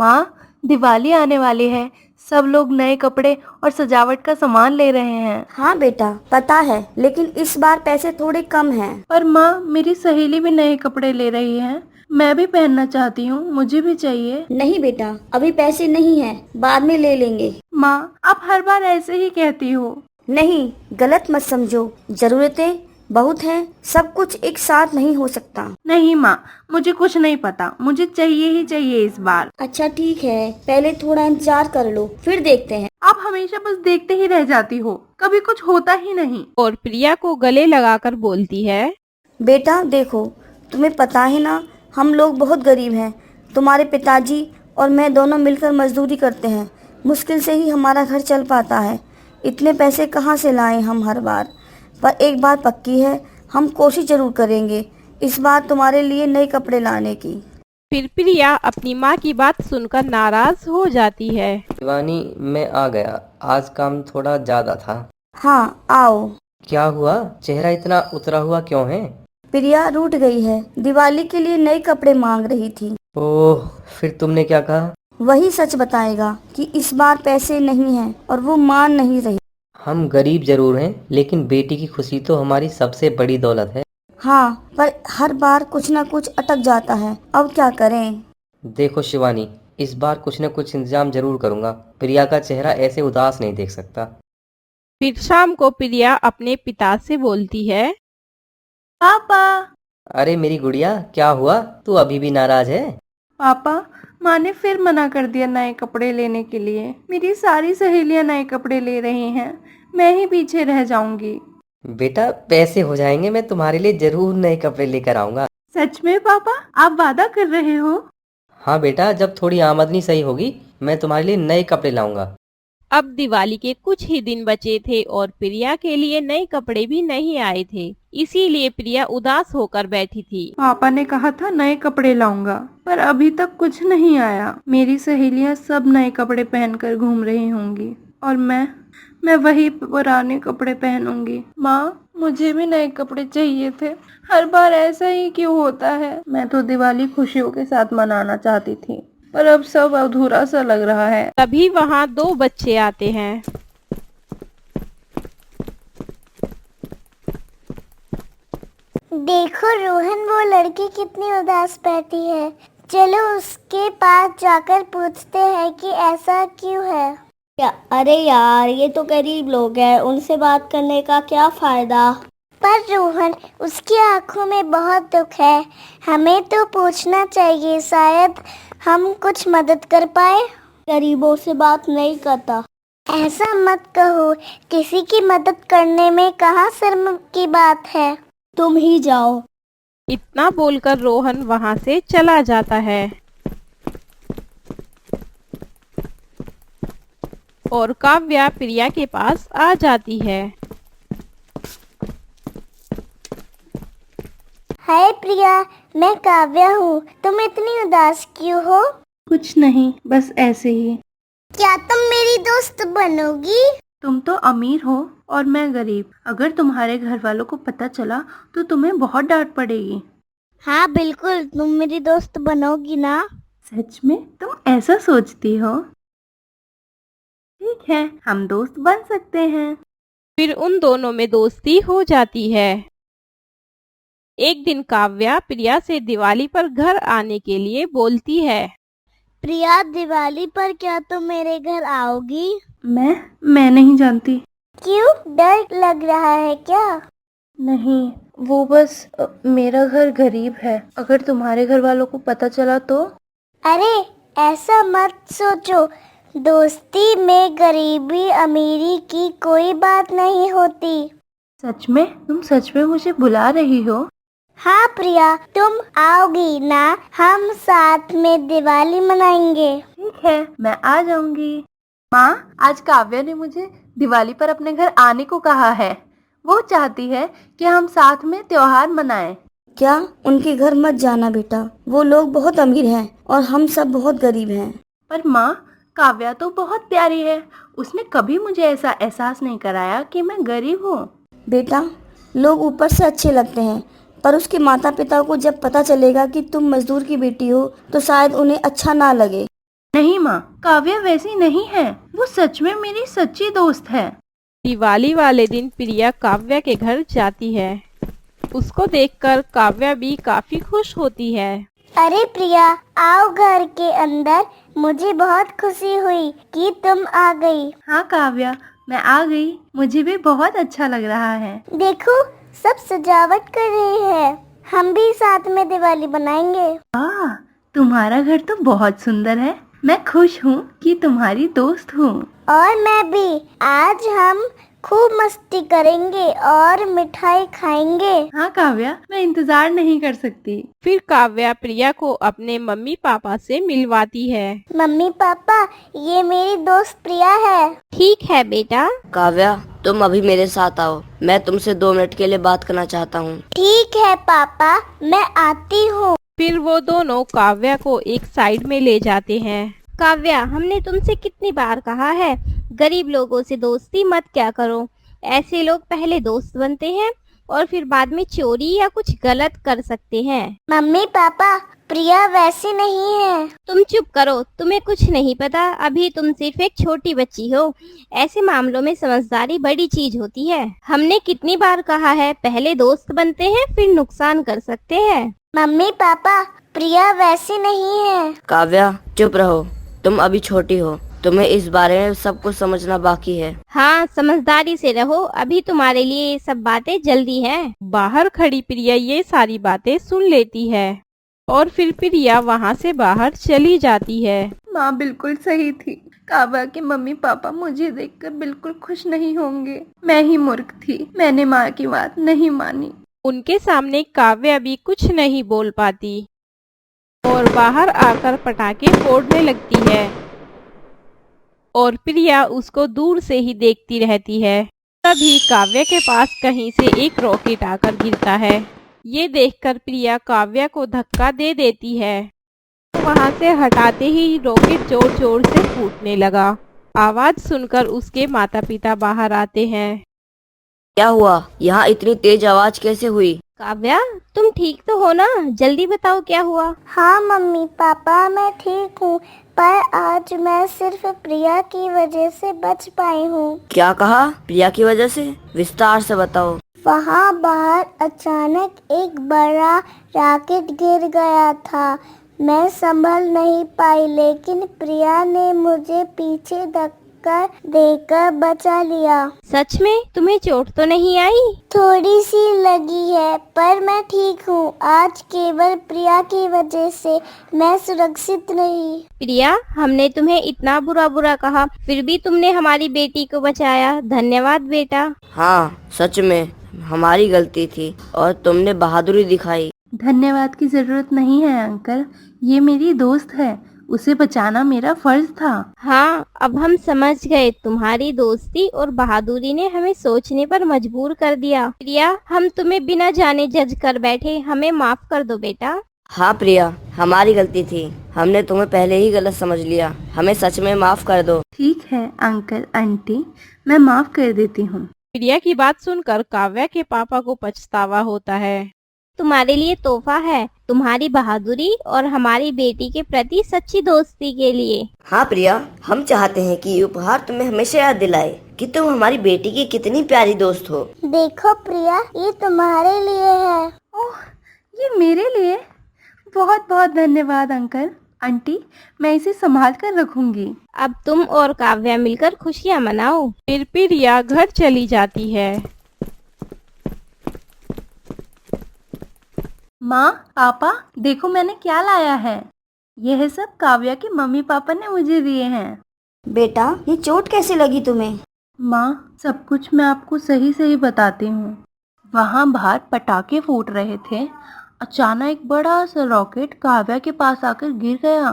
माँ, दिवाली आने वाली है। सब लोग नए कपड़े और सजावट का सामान ले रहे हैं। हाँ बेटा, पता है, लेकिन इस बार पैसे थोड़े कम हैं। पर माँ, मेरी सहेली भी नए कपड़े ले रही है। मैं भी पहनना चाहती हूँ, मुझे भी चाहिए। नहीं बेटा, अभी पैसे नहीं हैं, बाद में ले लेंगे। माँ, आप हर बार ऐसे ही कहती हो। नहीं, गलत मत समझो। जरूरतें बहुत हैं, सब कुछ एक साथ नहीं हो सकता। नहीं माँ, मुझे कुछ नहीं पता, मुझे चाहिए ही चाहिए इस बार। अच्छा ठीक है, पहले थोड़ा इंतजार कर लो, फिर देखते हैं। आप हमेशा बस देखते ही रह जाती हो, कभी कुछ होता ही नहीं। और प्रिया को गले लगाकर बोलती है, बेटा देखो, तुम्हें पता है ना, हम लोग बहुत गरीब हैं। तुम्हारे पिताजी और मैं दोनों मिलकर मजदूरी करते हैं। मुश्किल से ही हमारा घर चल पाता है। इतने पैसे कहाँ से लाएं हम हर बार। पर एक बात पक्की है, हम कोशिश जरूर करेंगे इस बार तुम्हारे लिए नए कपड़े लाने की। फिर प्रिया अपनी माँ की बात सुनकर नाराज हो जाती है। शिवानी, मैं आ गया। आज काम थोड़ा ज्यादा था। हाँ आओ। क्या हुआ? चेहरा इतना उतरा हुआ क्यों है? प्रिया रूठ गई है, दिवाली के लिए नए कपड़े मांग रही थी। ओह, फिर तुमने क्या कहा? वही सच बताएगा कि इस बार पैसे नहीं हैं और वो मान नहीं रही। हम गरीब जरूर हैं, लेकिन बेटी की खुशी तो हमारी सबसे बड़ी दौलत है। हाँ, पर हर बार कुछ न कुछ अटक जाता है, अब क्या करें। देखो शिवानी, इस बार कुछ न कुछ इंतजाम जरूर करूंगा। प्रिया का चेहरा ऐसे उदास नहीं देख सकता। फिर शाम को प्रिया अपने पिता से बोलती है, पापा। अरे मेरी गुड़िया, क्या हुआ? तू अभी भी नाराज है? पापा, माँ ने फिर मना कर दिया नए कपड़े लेने के लिए। मेरी सारी सहेलियां नए कपड़े ले रही हैं, मैं ही पीछे रह जाऊंगी। बेटा, पैसे हो जाएंगे, मैं तुम्हारे लिए जरूर नए कपड़े लेकर आऊंगा। सच में पापा, आप वादा कर रहे हो? हाँ बेटा, जब थोड़ी आमदनी सही होगी मैं तुम्हारे लिए नए कपड़े लाऊंगा। अब दिवाली के कुछ ही दिन बचे थे और प्रिया के लिए नए कपड़े भी नहीं आए थे। इसीलिए प्रिया उदास होकर बैठी थी। पापा ने कहा था नए कपड़े लाऊंगा, पर अभी तक कुछ नहीं आया। मेरी सहेलियां सब नए कपड़े पहनकर घूम रही होंगी और मैं वही पुराने कपड़े पहनूंगी। माँ, मुझे भी नए कपड़े चाहिए थे। हर बार ऐसा ही क्यों होता है? मैं तो दिवाली खुशियों के साथ मनाना चाहती थी, पर अब सब अधूरा सा लग रहा है। तभी वहाँ दो बच्चे आते हैं। देखो रोहन, वो लड़की कितनी उदास बैठी है। चलो उसके पास जाकर पूछते हैं कि ऐसा क्यों है। अरे यार, ये तो गरीब लोग हैं, उनसे बात करने का क्या फायदा। पर रोहन, उसकी आंखों में बहुत दुख है। हमें तो पूछना चाहिए, शायद हम कुछ मदद कर पाए। गरीबों से बात नहीं करता। ऐसा मत कहो, किसी की मदद करने में कहाँ शर्म की बात है। तुम ही जाओ। इतना बोलकर रोहन वहाँ से चला जाता है और काव्या प्रिया के पास आ जाती है। हाय प्रिया, मैं काव्या हूँ। तुम इतनी उदास क्यों हो? कुछ नहीं, बस ऐसे ही। क्या तुम मेरी दोस्त बनोगी? तुम तो अमीर हो और मैं गरीब। अगर तुम्हारे घर वालों को पता चला तो तुम्हें बहुत डांट पड़ेगी। हाँ बिल्कुल, तुम मेरी दोस्त बनोगी ना? सच में तुम ऐसा सोचती हो? ठीक है, हम दोस्त बन सकते हैं। फिर उन दोनों में दोस्ती हो जाती है। एक दिन काव्या प्रिया से दिवाली पर घर आने के लिए बोलती है। प्रिया, दिवाली पर क्या तुम मेरे घर आओगी? मैं नहीं जानती। क्यों, डर लग रहा है क्या? नहीं, वो बस मेरा घर गरीब है। अगर तुम्हारे घर वालों को पता चला तो? अरे ऐसा मत सोचो, दोस्ती में गरीबी अमीरी की कोई बात नहीं होती। सच में? तुम सच में मुझे बुला रही हो? हाँ प्रिया, तुम आओगी ना? हम साथ में दिवाली मनाएंगे। ठीक है, मैं आ जाऊंगी। माँ, आज काव्या ने मुझे दिवाली पर अपने घर आने को कहा है। वो चाहती है कि हम साथ में त्योहार मनाएं। क्या? उनके घर मत जाना बेटा, वो लोग बहुत अमीर हैं और हम सब बहुत गरीब हैं। पर माँ, काव्या तो बहुत प्यारी है। उसने कभी मुझे ऐसा एहसास नहीं कराया कि मैं गरीब हूँ। बेटा, लोग ऊपर से अच्छे लगते हैं, पर उसके माता पिता को जब पता चलेगा कि तुम मजदूर की बेटी हो तो शायद उन्हें अच्छा ना लगे। नहीं माँ, काव्या वैसी नहीं है। वो सच में मेरी सच्ची दोस्त है। दिवाली वाले दिन प्रिया काव्या के घर जाती है। उसको देखकर काव्या भी काफी खुश होती है। अरे प्रिया, आओ घर के अंदर। मुझे बहुत खुशी हुई कि तुम आ गई। हाँ काव्या, मैं आ गई। मुझे भी बहुत अच्छा लग रहा है। देखो, सब सजावट कर रहे हैं। हम भी साथ में दिवाली बनाएंगे। वाह, तुम्हारा घर तो बहुत सुंदर है। मैं खुश हूँ कि तुम्हारी दोस्त हूँ। और मैं भी। आज हम खूब मस्ती करेंगे और मिठाई खाएंगे। हाँ काव्या, मैं इंतजार नहीं कर सकती। फिर काव्या प्रिया को अपने मम्मी पापा से मिलवाती है। मम्मी पापा, ये मेरी दोस्त प्रिया है। ठीक है बेटा। काव्या, तुम अभी मेरे साथ आओ। मैं तुमसे 2 मिनट के लिए बात करना चाहता हूँ। ठीक है पापा, मैं आती हूँ। फिर वो दोनों काव्या को एक साइड में ले जाते हैं। काव्या, हमने तुमसे कितनी बार कहा है, गरीब लोगों से दोस्ती मत क्या करो। ऐसे लोग पहले दोस्त बनते हैं और फिर बाद में चोरी या कुछ गलत कर सकते हैं। मम्मी पापा, प्रिया वैसी नहीं है। तुम चुप करो, तुम्हें कुछ नहीं पता। अभी तुम सिर्फ एक छोटी बच्ची हो। ऐसे मामलों में समझदारी बड़ी चीज होती है। हमने कितनी बार कहा है, पहले दोस्त बनते हैं फिर नुकसान कर सकते हैं। मम्मी पापा, प्रिया वैसी नहीं है। काव्या, चुप रहो। तुम अभी छोटी हो, तुम्हें इस बारे में सब कुछ समझना बाकी है। हाँ, समझदारी से रहो। अभी तुम्हारे लिए ये सब बातें जल्दी हैं। बाहर खड़ी प्रिया ये सारी बातें सुन लेती है और फिर प्रिया वहाँ से बाहर चली जाती है। माँ बिल्कुल सही थी। काव्या के मम्मी पापा मुझे देखकर बिल्कुल खुश नहीं होंगे। मैं ही मूर्ख थी, मैंने माँ की बात नहीं मानी। उनके सामने काव्या भी कुछ नहीं बोल पाती और बाहर आकर पटाखे फोड़ने लगती है और प्रिया उसको दूर से ही देखती रहती है। तभी काव्या के पास कहीं से एक रॉकेट आकर गिरता है। ये देखकर प्रिया काव्या को धक्का दे देती है। वहां से हटाते ही रॉकेट जोर जोर से फूटने लगा। आवाज सुनकर उसके माता पिता बाहर आते हैं। क्या हुआ? यहाँ इतनी तेज आवाज कैसे हुई? काव्या, तुम ठीक तो हो ना? जल्दी बताओ क्या हुआ। हाँ मम्मी पापा, मैं ठीक हूँ, पर आज मैं सिर्फ प्रिया की वजह से बच पाई हूँ। क्या कहा? प्रिया की वजह से? विस्तार से बताओ। वहाँ बाहर अचानक एक बड़ा रॉकेट गिर गया था। मैं संभल नहीं पाई, लेकिन प्रिया ने मुझे पीछे धक्का देकर बचा लिया। सच में? तुम्हें चोट तो नहीं आई? थोड़ी सी लगी है, पर मैं ठीक हूँ। आज केवल प्रिया की वजह से मैं सुरक्षित रही। प्रिया, हमने तुम्हें इतना बुरा कहा, फिर भी तुमने हमारी बेटी को बचाया। धन्यवाद बेटा। हाँ, सच में हमारी गलती थी और तुमने बहादुरी दिखाई। धन्यवाद की जरूरत नहीं है अंकल, ये मेरी दोस्त है, उसे बचाना मेरा फर्ज था। हाँ, अब हम समझ गए। तुम्हारी दोस्ती और बहादुरी ने हमें सोचने पर मजबूर कर दिया। प्रिया, हम तुम्हें बिना जाने जज कर बैठे, हमें माफ कर दो बेटा। हाँ प्रिया, हमारी गलती थी। हमने तुम्हें पहले ही गलत समझ लिया। हमें सच में माफ कर दो। ठीक है अंकल आंटी, मैं माफ कर देती हूँ। प्रिया की बात सुनकर काव्या के पापा को पछतावा होता है। तुम्हारे लिए तोहफा है, तुम्हारी बहादुरी और हमारी बेटी के प्रति सच्ची दोस्ती के लिए। हाँ प्रिया, हम चाहते हैं कि ये उपहार तुम्हें हमेशा याद दिलाए कि तुम हमारी बेटी की कितनी प्यारी दोस्त हो। देखो प्रिया, ये तुम्हारे लिए है। ओह, ये मेरे लिए? बहुत बहुत धन्यवाद अंकल आंटी, मैं इसे संभाल कर रखूंगी। अब तुम और काव्या मिलकर खुशियाँ मनाओ। फिर प्रिया घर चली जाती है। माँ पापा, देखो मैंने क्या लाया है। यह सब काव्या के मम्मी पापा ने मुझे दिए हैं। बेटा, ये चोट कैसे लगी तुम्हें? माँ, सब कुछ मैं आपको सही सही बताती हूँ। वहाँ बाहर पटाखे फूट रहे थे। अचानक एक बड़ा सा रॉकेट काव्या के पास आकर गिर गया।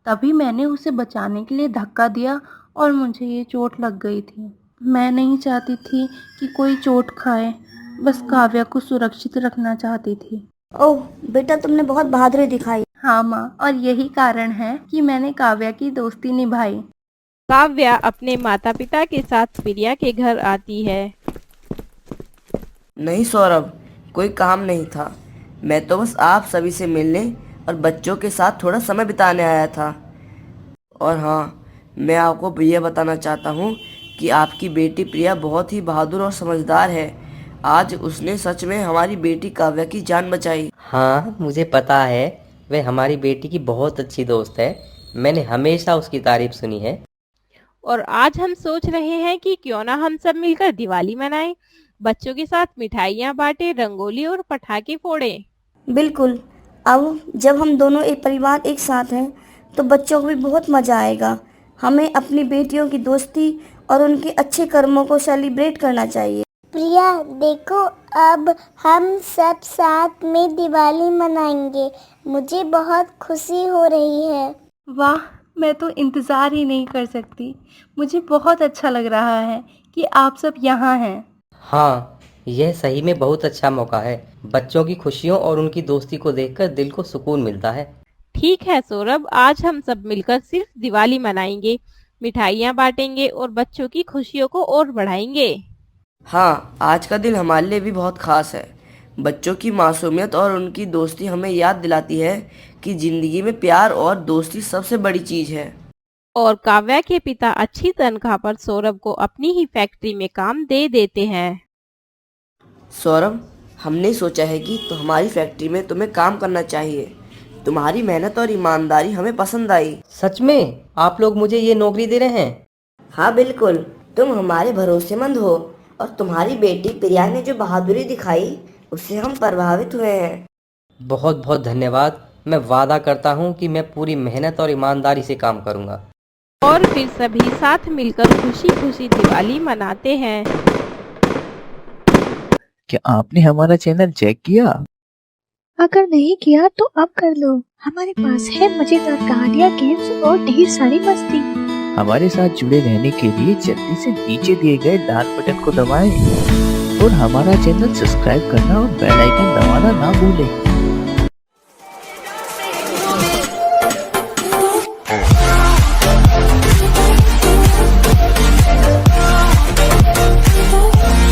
तभी मैंने उसे बचाने के लिए धक्का दिया और मुझे ये चोट लग गई थी। मैं नहीं चाहती थी कि कोई चोट खाए, बस काव्या को सुरक्षित रखना चाहती थी। ओह बेटा, तुमने बहुत बहादुरी दिखाई। हाँ माँ, और यही कारण है कि मैंने काव्या की दोस्ती निभाई। काव्या अपने माता पिता के साथ प्रिया के घर आती है। नहीं सौरभ, कोई काम नहीं था। मैं तो बस आप सभी से मिलने और बच्चों के साथ थोड़ा समय बिताने आया था। और हाँ, मैं आपको ये बताना चाहता हूँ कि आपकी बेटी प्रिया बहुत ही बहादुर और समझदार है। आज उसने सच में हमारी बेटी काव्या की जान बचाई। हाँ, मुझे पता है। वह हमारी बेटी की बहुत अच्छी दोस्त है। मैंने हमेशा उसकी तारीफ सुनी है। और आज हम सोच रहे हैं कि क्यों ना हम सब मिलकर दिवाली मनाएं, बच्चों के साथ मिठाइयाँ बांटें, रंगोली और पटाखे फोड़ें। बिल्कुल। अब जब हम दोनों एक परिवार एक साथ हैं तो बच्चों को भी बहुत मज़ा आएगा। हमें अपनी बेटियों की दोस्ती और उनके अच्छे कर्मों को सेलिब्रेट करना चाहिए। प्रिया देखो, अब हम सब साथ में दिवाली मनाएंगे। मुझे बहुत खुशी हो रही है। वाह, मैं तो इंतज़ार ही नहीं कर सकती। मुझे बहुत अच्छा लग रहा है कि आप सब यहाँ हैं। हाँ, यह सही में बहुत अच्छा मौका है। बच्चों की खुशियों और उनकी दोस्ती को देखकर दिल को सुकून मिलता है। ठीक है सौरभ, आज हम सब मिलकर सिर्फ दिवाली मनाएंगे, मिठाइयाँ बांटेंगे और बच्चों की खुशियों को और बढ़ाएंगे। हाँ, आज का दिन हमारे लिए भी बहुत खास है। बच्चों की मासूमियत और उनकी दोस्ती हमें याद दिलाती है कि जिंदगी में प्यार और दोस्ती सबसे बड़ी चीज है। और काव्या के पिता अच्छी तनख्वाह पर सौरभ को अपनी ही फैक्ट्री में काम दे देते हैं। सौरभ, हमने सोचा है कि तो हमारी फैक्ट्री में तुम्हें काम करना चाहिए। तुम्हारी मेहनत और ईमानदारी हमें पसंद आई। सच में आप लोग मुझे ये नौकरी दे रहे हैं? हाँ बिल्कुल, तुम हमारे भरोसेमंद हो और तुम्हारी बेटी प्रिया ने जो बहादुरी दिखाई उससे हम प्रभावित हुए हैं। बहुत बहुत धन्यवाद। मैं वादा करता हूँ कि मैं पूरी मेहनत और ईमानदारी से काम करूँगा। और फिर सभी साथ मिलकर खुशी खुशी दिवाली मनाते हैं। क्या आपने हमारा चैनल चेक किया? अगर नहीं किया तो अब कर लो। हमारे पास है मजेदार कहानियाँ, गेम्स और ढेर सारी मस्ती। हमारे साथ जुड़े रहने के लिए जल्दी से नीचे दिए गए लाल बटन को दबाएं और हमारा चैनल सब्सक्राइब करना और बेल आइकन दबाना ना भूलें।